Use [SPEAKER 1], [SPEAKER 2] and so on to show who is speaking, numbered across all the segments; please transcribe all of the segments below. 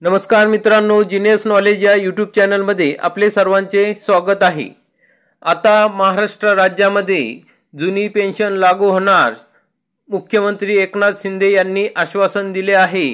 [SPEAKER 1] नमस्कार मित्रांनो, genius knowledge या यूट्यूब चॅनलमध्ये आपले सर्वांचे स्वागत आहे। आता महाराष्ट्र राज्यामध्ये जुनी पेन्शन लागू होणार, मुख्यमंत्री एकनाथ शिंदे यांनी आश्वासन दिले आहे।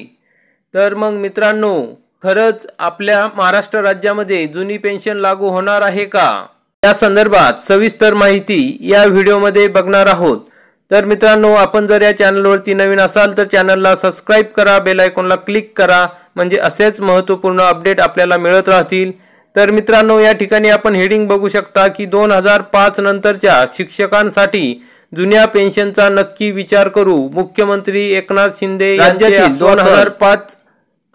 [SPEAKER 1] तर मग मित्रांनो, खरंच आपल्या महाराष्ट्र राज्यामध्ये जुनी पेन्शन लागू होणार आहे का, या संदर्भात सविस्तर माहिती या व्हिडिओमध्ये बघणार आहोत। तर मित्रांनो, आपण जर या चॅनलवरती नवीन असाल तर चॅनलला सबस्क्राइब करा, बेल आयकॉनला क्लिक करा, म्हणजे असेच महत्त्वपूर्ण अपडेट आपल्याला मिळत राहतील। तर मित्रांनो, या ठिकाणी आपण हेडिंग बघू शकता की 2005 नंतरच्या शिक्षकांसाठी जुन्या पेन्शनचा नक्की विचार करू, मुख्यमंत्री एकनाथ शिंदे। राज्यातील 2005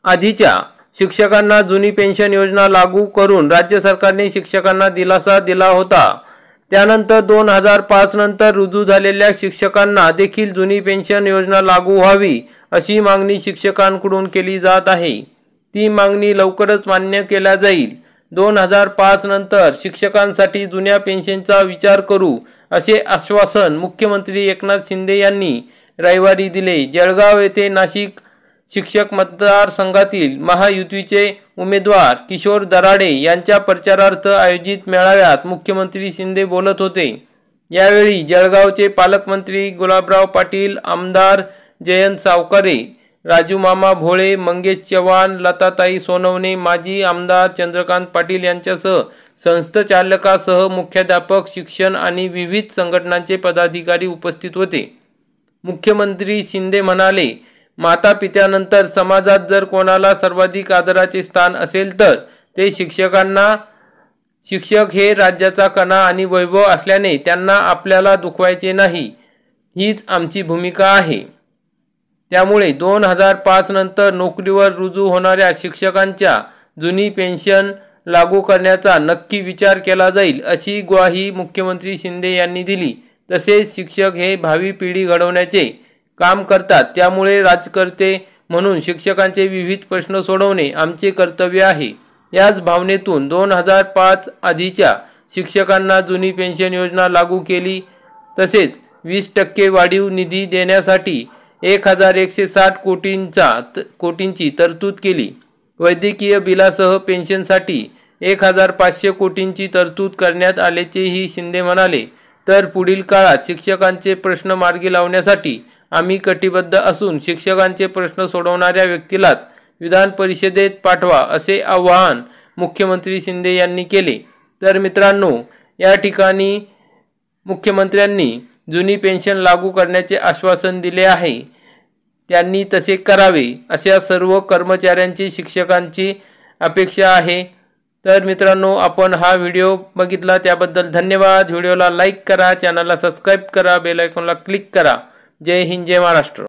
[SPEAKER 1] आधीच्या शिक्षकांना जुनी पेन्शन योजना लागू करून राज्य सरकारने शिक्षकांना दिलासा दिला होता। त्यानंतर 2005 नंतर रुजू झालेल्या शिक्षकांना देखील जुनी पेन्शन योजना लागू व्हावी अशी मागणी शिक्षकांकडून केली जात आहे। ती मागणी लवकरच मान्य केल्या जाईल। 2005 नंतर शिक्षकांसाठी जुन्या पेन्शनचा विचार करू असे आश्वासन मुख्यमंत्री एकनाथ शिंदे यांनी रविवारी दिले। जळगाव येथे नाशिक शिक्षक मतदारसंघातील महायुतीचे उमेदवार किशोर दराडे यांच्या प्रचारार्थ आयोजित मेळाव्यात मुख्यमंत्री शिंदे बोलत होते। यावेळी जळगावचे पालकमंत्री गुलाबराव पाटील, आमदार जयंत सावकारे, राजू मामा भोळे, मंगेश चव्हाण, लताताई सोनवणे, माजी आमदार चंद्रकांत पाटील यांच्यासह संस्थाचालकासह मुख्याध्यापक, शिक्षण आणि विविध संघटनांचे पदाधिकारी उपस्थित होते। मुख्यमंत्री शिंदे म्हणाले, माता पित्यानंतर समाजात जर कोणाला सर्वाधिक आदराचे स्थान असेल तर ते शिक्षकांना। शिक्षक हे राज्याचा कणा आणि वैभव असल्याने त्यांना आपल्याला दुखवायचे नाही, हीच आमची भूमिका आहे। त्यामुळे 2005 नंतर नोकरीवर रुजू होणाऱ्या शिक्षकांच्या जुनी पेन्शन लागू करण्याचा नक्की विचार केला जाईल अशी ग्वाही मुख्यमंत्री शिंदे यांनी दिली। तसेच शिक्षक हे भावी पिढी घडवण्याचे काम करतात, त्यामुळे राजकर्ते म्हणून शिक्षकांचे विविध प्रश्न सोडवणे आमचे कर्तव्य आहे। याच भावनेतून 2005 आधीच्या शिक्षकांना जुनी पेन्शन योजना लागू केली। तसेच 20% वाढीव निधी देण्यासाठी 1160 कोटींची तरतूद केली। वैद्यकीय बिलासह पेन्शनसाठी 1500 कोटींची तरतूद करण्यात आल्याचेही शिंदे म्हणाले। तर पुढील काळात शिक्षकांचे प्रश्न मार्गी लावण्यासाठी आम्ही कटिबद्ध असून शिक्षकांचे प्रश्न सोडवणाऱ्या व्यक्तीलाच विधान परिषदेत पाठवा असे आवाहन मुख्यमंत्री शिंदे यांनी केले। तर मित्रांनो, या ठिकाणी मुख्यमंत्र्यांनी जुनी पेन्शन लागू करण्याचे आश्वासन दिले आहे। त्यांनी तसे करावे अशा सर्व कर्मचाऱ्यांची, शिक्षकांची अपेक्षा आहे। तर मित्रांनो, आपण हा व्हिडिओ बघितला त्याबद्दल धन्यवाद। व्हिडिओला लाईक करा, चॅनलला सबस्क्राइब करा, बेल आयकॉनला क्लिक करा। जय हिंद, जय महाराष्ट्र।